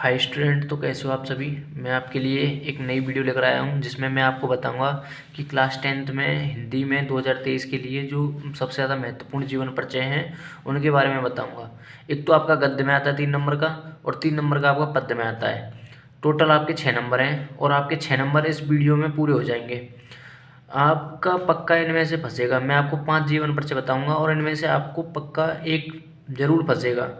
Hi student, तो कैसे हो आप सभी। मैं आपके लिए एक नई वीडियो लेकर आया हूं जिसमें मैं आपको बताऊंगा कि क्लास 10th में हिंदी में 2023 के लिए जो सबसे ज़्यादा महत्वपूर्ण जीवन परिचय हैं उनके बारे में बताऊंगा। एक तो आपका गद्य में आता है 3 नंबर का, और 3 नंबर का आपका पद्य में आता है। टोटल आपके 6 नंबर हैं और आपके 6 नंबर इस वीडियो में पूरे हो जाएंगे। आपका पक्का इनमें से फंसेगा। मैं आपको 5 जीवन परिचय बताऊंगा और इनमें से आपको पक्का एक ज़रूर फंसेगा।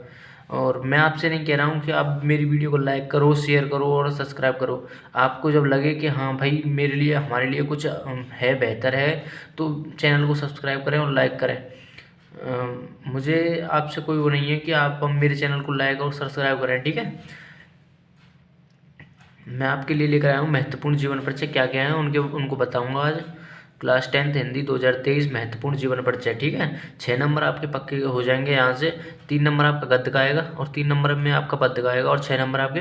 और मैं आपसे नहीं कह रहा हूँ कि आप मेरी वीडियो को लाइक करो, शेयर करो और सब्सक्राइब करो। आपको जब लगे कि हाँ भाई मेरे लिए हमारे लिए कुछ है, बेहतर है, तो चैनल को सब्सक्राइब करें और लाइक करें। मुझे आपसे कोई वो नहीं है कि आप मेरे चैनल को लाइक और सब्सक्राइब करें, ठीक है। मैं आपके लिए लेकर आया हूँ महत्वपूर्ण जीवन परिचय क्या क्या है उनको बताऊंगा आज। क्लास 10th हिंदी 2023 महत्वपूर्ण जीवन परिचय, ठीक है। 6 नंबर आपके पक्के हो जाएंगे यहाँ से। 3 नंबर आपका गद्य का आएगा और 3 नंबर में आपका पद्य का आएगा और 6 नंबर आपके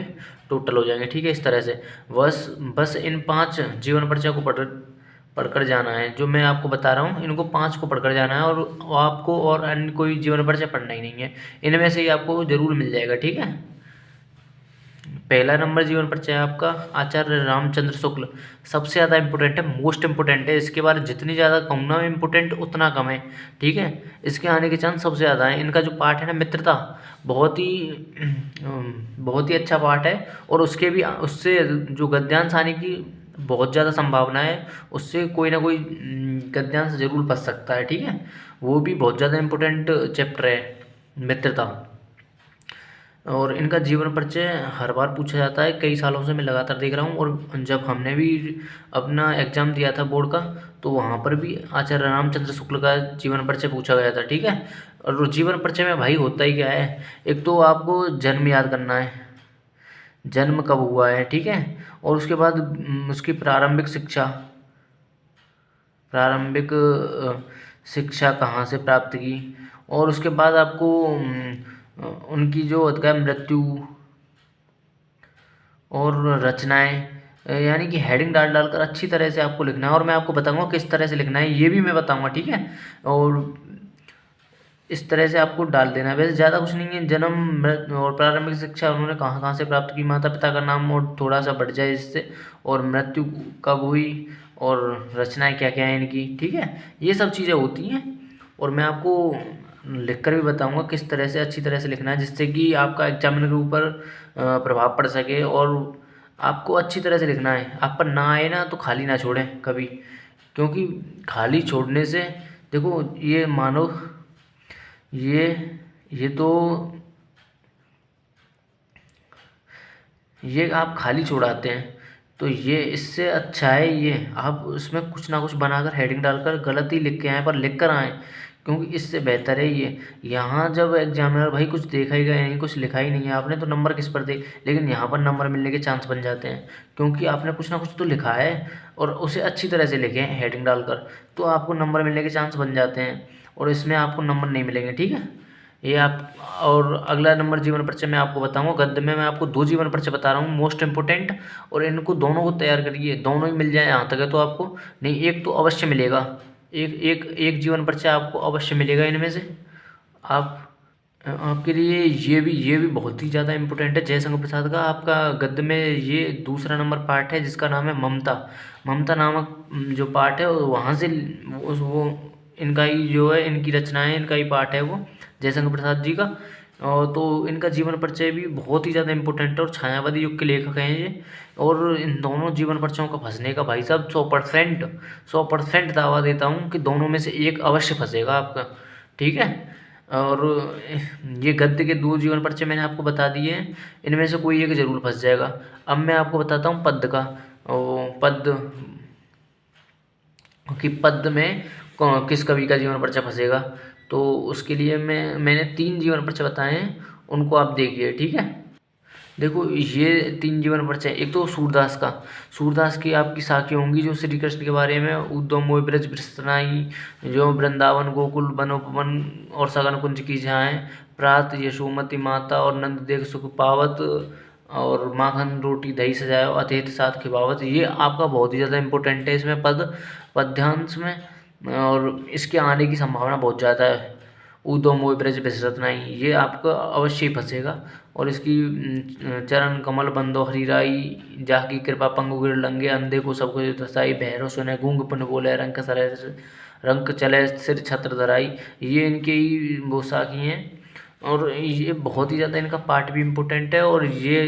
टोटल हो जाएंगे, ठीक है। इस तरह से बस बस इन 5 जीवन परिचय को पढ़कर जाना है। जो मैं आपको बता रहा हूँ इनको 5 को पढ़कर जाना है, और आपको और अन्य कोई जीवन परिचय पढ़ना ही नहीं है। इनमें से ही आपको ज़रूर मिल जाएगा, ठीक है। पहला नंबर जीवन परिचय है आपका आचार्य रामचंद्र शुक्ल। सबसे ज़्यादा इंपॉर्टेंट है, मोस्ट इंपॉर्टेंट है। इसके बारे में जितनी ज़्यादा कहूँ ना इम्पोर्टेंट उतना कम है, ठीक है। इसके आने के चांस सबसे ज़्यादा है। इनका जो पाठ है ना मित्रता, बहुत ही बहुत ही अच्छा पाठ है। और उससे जो गद्यांश आने की बहुत ज़्यादा संभावना है। उससे कोई ना कोई गद्यांश जरूर फंस सकता है, ठीक है। वो भी बहुत ज़्यादा इम्पोर्टेंट चैप्टर है, मित्रता। और इनका जीवन परिचय हर बार पूछा जाता है, कई सालों से मैं लगातार देख रहा हूँ। और जब हमने भी अपना एग्ज़ाम दिया था बोर्ड का, तो वहाँ पर भी आचार्य रामचंद्र शुक्ल का जीवन परिचय पूछा गया था, ठीक है। और जीवन परिचय में भाई होता ही क्या है, एक तो आपको जन्म याद करना है, जन्म कब हुआ है, ठीक है। और उसके बाद उसकी प्रारंभिक शिक्षा कहाँ से प्राप्त की। और उसके बाद आपको उनकी जो होता है मृत्यु और रचनाएं, यानी कि हेडिंग डाल डालकर अच्छी तरह से आपको लिखना है। और मैं आपको बताऊंगा किस तरह से लिखना है, ये भी मैं बताऊंगा, ठीक है। और इस तरह से आपको डाल देना है। वैसे ज़्यादा कुछ नहीं है। जन्म, मृत्यु और प्रारंभिक शिक्षा उन्होंने कहाँ कहाँ से प्राप्त की, माता पिता का नाम और थोड़ा सा बढ़ जाए इससे, और मृत्यु कब हुई, और रचनाएं क्या क्या हैं इनकी, ठीक है। ये सब चीज़ें होती हैं। और मैं आपको लिखकर भी बताऊंगा किस तरह से अच्छी तरह से लिखना है, जिससे कि आपका एग्जामिनर के ऊपर प्रभाव पड़ सके। और आपको अच्छी तरह से लिखना है। आप पर ना आए ना तो खाली ना छोड़ें कभी, क्योंकि खाली छोड़ने से, देखो ये मानो ये तो ये आप खाली छोड़ाते हैं, तो ये इससे अच्छा है ये आप उसमें कुछ ना कुछ बनाकर हेडिंग डालकर गलत ही लिख के आएँ, पर लिख कर आएँ, क्योंकि इससे बेहतर है ये। यहाँ जब एग्जामिनर भाई कुछ देखा ही नहीं, कुछ लिखा ही नहीं है आपने, तो नंबर किस पर दे। लेकिन यहाँ पर नंबर मिलने के चांस बन जाते हैं, क्योंकि आपने कुछ ना कुछ तो लिखा है और उसे अच्छी तरह से लिखें हेडिंग डालकर, तो आपको नंबर मिलने के चांस बन जाते हैं। और इसमें आपको नंबर नहीं मिलेंगे, ठीक है। ये आप और अगला नंबर जीवन परिचय मैं आपको बताऊंगा। गद्य में मैं आपको 2 जीवन परिचय बता रहा हूँ, मोस्ट इंपोर्टेंट। और इनको दोनों को तैयार करिए, दोनों ही मिल जाए यहाँ तक है तो आपको, नहीं एक तो अवश्य मिलेगा। एक जीवन परिचय आपको अवश्य मिलेगा इनमें से। आप आपके लिए ये भी बहुत ही ज़्यादा इम्पोर्टेंट है। जयशंकर प्रसाद का आपका गद्य में ये दूसरा नंबर पार्ट है, जिसका नाम है ममता। ममता नामक जो पार्ट है वहाँ से वो इनका ही जो है, इनकी रचनाएं, इनका ही पार्ट है वो, जयशंकर प्रसाद जी का। और तो इनका जीवन परिचय भी बहुत ही ज़्यादा इम्पोर्टेंट है, और छायावादी युग के लेखक हैं ये। और इन दोनों जीवन परिचयों का फंसने का भाई साहब 100% दावा देता हूँ कि दोनों में से एक अवश्य फंसेगा आपका, ठीक है। और ये गद्य के 2 जीवन परिचय मैंने आपको बता दिए हैं, इनमें से कोई एक जरूर फंस जाएगा। अब मैं आपको बताता हूँ पद्य का। पद्य कि पद्य में किस कवि का जीवन परिचय फंसेगा, तो उसके लिए मैंने 3 जीवन परिचय बताए हैं, उनको आप देखिए, ठीक है। देखो ये 3 जीवन परिचय, एक तो सूरदास की आपकी साखी होंगी जो श्री कृष्ण के बारे में, उद्यम मोहि ब्रज बिसनाई, जो वृंदावन गोकुल बनोपवन और सगन कुंज की जाएं, प्रात यशोमती माता और नंद देख सुख पावत, और माखन रोटी दही सजायो अतिथि साथ खिबावत। ये आपका बहुत ही ज़्यादा इंपॉर्टेंट है इसमें पद्यांश में, और इसके आने की संभावना बहुत ज़्यादा है। ऊदो मोय ब्रज बिसरत नहीं, ये आपको अवश्य ही फंसेगा। और इसकी चरण कमल बंदो हरिराई, जाकी कृपा पंगु गिर लंगे, अंधे को सब कुछ दसाई, भैरव सुने गूंग पुन बोले, रंक चले सिर छत्र धराई। ये इनके ही वो साखी हैं और ये बहुत ही ज़्यादा इनका पार्ट भी इम्पोर्टेंट है और ये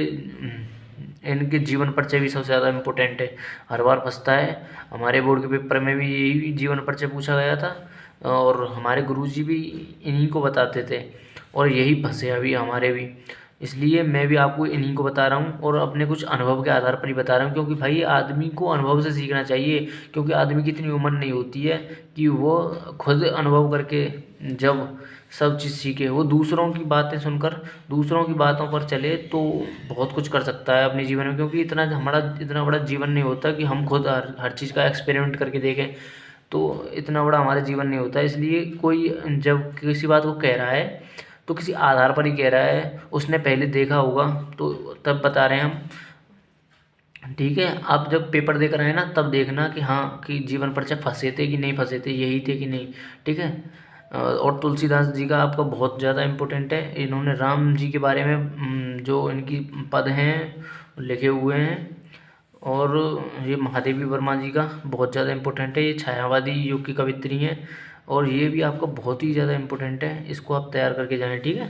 इनके जीवन परिचय भी सबसे ज़्यादा इम्पोर्टेंट है। हर बार फंसता है, हमारे बोर्ड के पेपर में भी यही जीवन परिचय पूछा गया था और हमारे गुरुजी भी इन्हीं को बताते थे और यही फंसे अभी हमारे भी। इसलिए मैं भी आपको इन्हीं को बता रहा हूँ और अपने कुछ अनुभव के आधार पर ही बता रहा हूँ, क्योंकि भाई आदमी को अनुभव से सीखना चाहिए। क्योंकि आदमी की इतनी उम्र नहीं होती है कि वो खुद अनुभव करके जब सब चीज़ सीखे। वो दूसरों की बातें सुनकर, दूसरों की बातों पर चले तो बहुत कुछ कर सकता है अपने जीवन में, क्योंकि हमारा इतना बड़ा जीवन नहीं होता कि हम खुद हर चीज़ का एक्सपेरिमेंट करके देखें। तो इतना बड़ा हमारा जीवन नहीं होता। इसलिए कोई जब किसी बात को कह रहा है तो किसी आधार पर ही कह रहा है, उसने पहले देखा होगा तो तब बता रहे हैं हम। ठीक है, आप जब पेपर देकर आए ना तब देखना कि हाँ कि जीवन परिचय फंसे थे कि नहीं फंसे थे, यही थे कि नहीं। ठीक है। और तुलसीदास जी का आपका बहुत ज़्यादा इम्पोर्टेंट है। इन्होंने राम जी के बारे में जो इनकी पद हैं लिखे हुए हैं। और ये महादेवी वर्मा जी का बहुत ज़्यादा इम्पोर्टेंट है, ये छायावादी युग की कवित्री हैं और ये भी आपका बहुत ही ज़्यादा इम्पोर्टेंट है, इसको आप तैयार करके जाएं। ठीक है।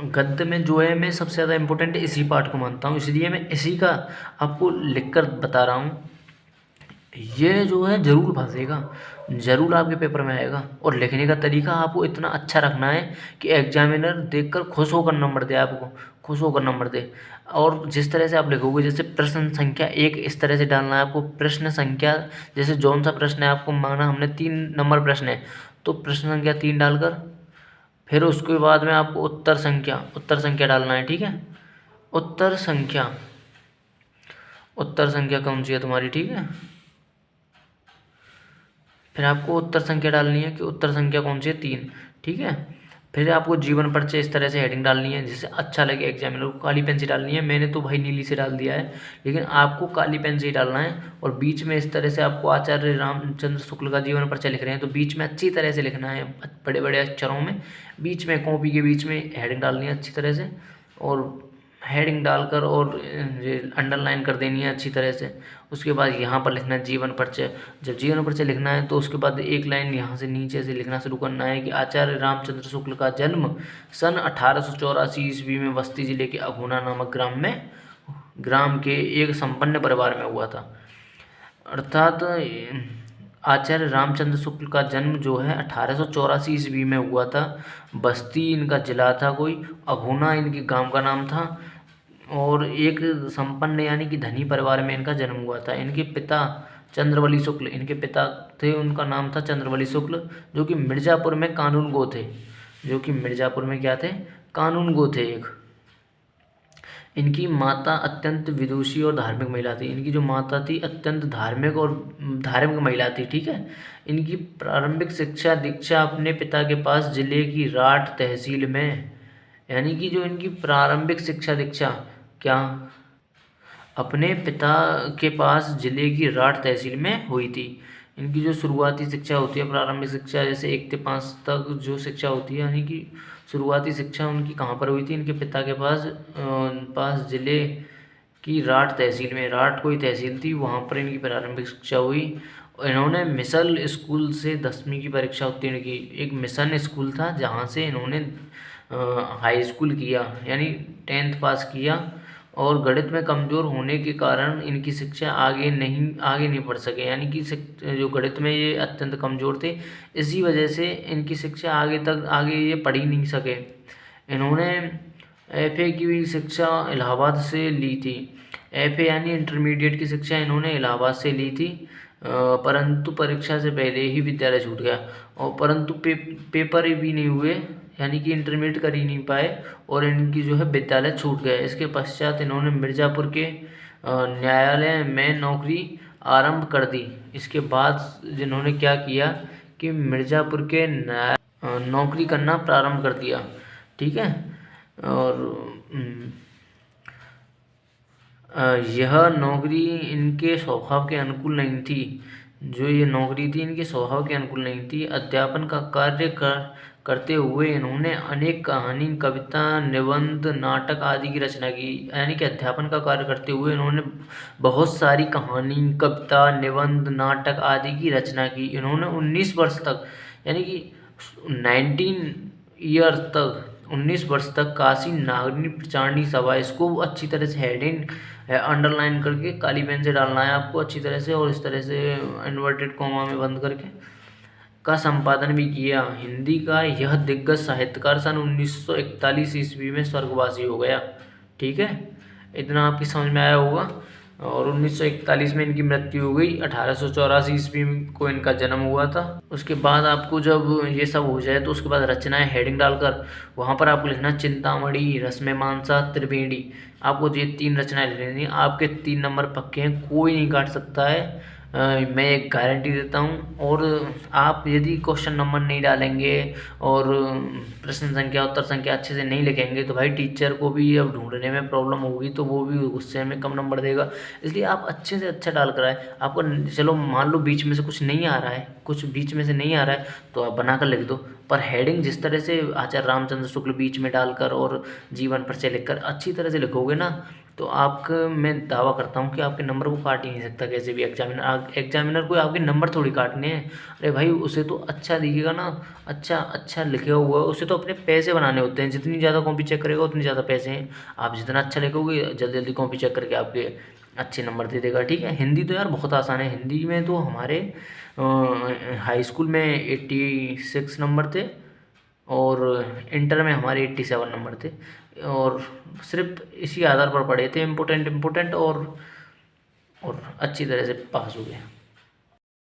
गद्य में जो है मैं सबसे ज़्यादा इम्पोर्टेंट इसी पार्ट को मानता हूँ, इसलिए मैं इसी का आपको लिखकर बता रहा हूँ। ये जो है ज़रूर फंसेगा, ज़रूर आपके पेपर में आएगा। और लिखने का तरीका आपको इतना अच्छा रखना है कि एग्जामिनर देखकर खुश होकर नंबर दे, आपको खुश होकर नंबर दे। और जिस तरह से आप लिखोगे, जैसे प्रश्न संख्या 1 इस तरह से डालना है आपको। प्रश्न संख्या जैसे जौन सा प्रश्न है आपको माना हमने 3 नंबर प्रश्न है तो प्रश्न संख्या 3 डालकर फिर उसके बाद में आपको उत्तर संख्या डालना है। ठीक है। उत्तर संख्या कौन सी है तुम्हारी? ठीक है। फिर आपको उत्तर संख्या डालनी है कि उत्तर संख्या कौन सी है? 3। ठीक है। फिर आपको जीवन परिचय इस तरह से हेडिंग डालनी है जिससे अच्छा लगे एग्जामिनर को। काली पेन से डालनी है, मैंने तो भाई नीली से डाल दिया है लेकिन आपको काली पेन से ही डालना है। और बीच में इस तरह से आपको आचार्य रामचंद्र शुक्ल का जीवन परिचय लिख रहे हैं तो बीच में अच्छी तरह से लिखना है, बड़े बड़े अक्षरों में। बीच में कॉपी के बीच में हेडिंग डालनी है अच्छी तरह से और हेडिंग डालकर और ये अंडरलाइन कर देनी है अच्छी तरह से। उसके बाद यहाँ पर लिखना है जीवन परिचय। जब जीवन परिचय लिखना है तो उसके बाद एक लाइन यहाँ से नीचे से लिखना शुरू करना है कि आचार्य रामचंद्र शुक्ल का जन्म सन 1884 ईस्वी में बस्ती जिले के अघोना नामक ग्राम के एक संपन्न परिवार में हुआ था। अर्थात आचार्य रामचंद्र शुक्ल का जन्म जो है 1884 ईस्वी में हुआ था। बस्ती इनका जिला था कोई, अघोना इनके गांव का नाम था और एक संपन्न यानी कि धनी परिवार में इनका जन्म हुआ था। इनके पिता चंद्रवली शुक्ल इनके पिता थे, उनका नाम था चंद्रवली शुक्ल, जो कि मिर्ज़ापुर में कानून गो थे। जो कि मिर्ज़ापुर में क्या थे? कानून गो थे एक। इनकी माता अत्यंत विदुषी और धार्मिक महिला थी। इनकी जो माता थी अत्यंत धार्मिक महिला थी। ठीक है। इनकी प्रारंभिक शिक्षा दीक्षा अपने पिता के पास जिले की राठ तहसील में, यानी कि जो इनकी प्रारंभिक शिक्षा दीक्षा क्या अपने पिता के पास जिले की राठ तहसील में हुई थी। इनकी जो शुरुआती शिक्षा होती है, प्रारंभिक शिक्षा जैसे 1 से 5 तक जो शिक्षा होती है, यानी कि शुरुआती शिक्षा उनकी कहाँ पर हुई थी? इनके पिता के पास जिले की राठ तहसील में, राठ कोई तहसील थी, वहाँ पर इनकी प्रारंभिक शिक्षा हुई। इन्होंने मिसल स्कूल से 10वीं की परीक्षा उत्तीर्ण की। एक मिशन स्कूल था जहाँ से इन्होंने हाई स्कूल किया, यानी 10th पास किया। और गणित में कमज़ोर होने के कारण इनकी शिक्षा आगे नहीं बढ़ सके, यानी कि जो गणित में ये अत्यंत कमज़ोर थे, इसी वजह से इनकी शिक्षा आगे ये पढ़ ही नहीं सके। इन्होंने FA की शिक्षा इलाहाबाद से ली थी। FA यानी इंटरमीडिएट की शिक्षा इन्होंने इलाहाबाद से ली थी, परंतु परीक्षा से पहले ही विद्यालय छूट गया और परंतु पेपर भी नहीं हुए, यानी कि इंटरमीडिएट कर ही नहीं पाए और इनकी जो है विद्यालय छूट गया। इसके पश्चात इन्होंने मिर्ज़ापुर के न्यायालय में नौकरी आरंभ कर दी। इसके बाद जिन्होंने क्या किया कि मिर्ज़ापुर के नौकरी करना प्रारंभ कर दिया। ठीक है। और यह नौकरी इनके स्वभाव के अनुकूल नहीं थी। जो ये नौकरी थी इनके स्वभाव के अनुकूल नहीं थी। अध्यापन का कार्य करते हुए इन्होंने अनेक कहानी, कविता, निबंध, नाटक आदि की रचना की। यानी कि अध्यापन का कार्य करते हुए इन्होंने बहुत सारी कहानी, कविता, निबंध, नाटक आदि की रचना की। इन्होंने 19 वर्ष तक, यानी कि 19 वर्ष तक काशी नागरिक प्रचारणी सभा, इसको अच्छी तरह से हेडिंग अंडरलाइन करके काली पेन से डालना है आपको अच्छी तरह से, और इस तरह से इन्वर्टेड कॉमा में बंद करके, का संपादन भी किया। हिंदी का यह दिग्गज साहित्यकार सन 1941 ईस्वी में स्वर्गवासी हो गया। ठीक है, इतना आपकी समझ में आया होगा। और 1941 में इनकी मृत्यु हो गई। 1884 ईस्वी को इनका जन्म हुआ था। उसके बाद आपको जब ये सब हो जाए तो उसके बाद रचनाएं हेडिंग डालकर वहाँ पर आपको लिखना चिंतामणि, रश्मि मानसा, त्रिवेणी। आपको ये 3 रचनाएं लिखनी। आपके 3 नंबर पक्के हैं, कोई नहीं काट सकता है। मैं एक गारंटी देता हूँ। और आप यदि क्वेश्चन नंबर नहीं डालेंगे और प्रश्न संख्या, उत्तर संख्या अच्छे से नहीं लिखेंगे तो भाई टीचर को भी अब ढूंढने में प्रॉब्लम होगी, तो वो भी उससे हमें कम नंबर देगा। इसलिए आप अच्छे से अच्छा डाल कर आए। आपको चलो मान लो बीच में से कुछ नहीं आ रहा है, तो आप बना कर लिख दो। पर हेडिंग जिस तरह से आचार्य रामचंद्र शुक्ल बीच में डालकर और जीवन परिचय लिखकर अच्छी तरह से लिखोगे ना, तो आपका मैं दावा करता हूँ कि आपके नंबर को काट ही नहीं सकता कैसे भी एग्जामिनर को आपके नंबर थोड़ी काटने हैं। अरे भाई उसे तो अच्छा दिखेगा ना, अच्छा लिखा हुआ है, उसे तो अपने पैसे बनाने होते हैं। जितनी ज़्यादा कॉपी चेक करेगा उतनी ज़्यादा पैसे हैं। आप जितना अच्छा लिखोगे जल्दी जल्दी कॉपी चेक करके आपके अच्छे नंबर दे देगा। ठीक है, हिंदी तो यार बहुत आसान है। हिंदी में तो हमारे हाई स्कूल में 86 नंबर थे और इंटर में हमारे 87 नंबर थे। और सिर्फ इसी आधार पर पढ़े थे, इम्पोर्टेंट और अच्छी तरह से पास हो गए।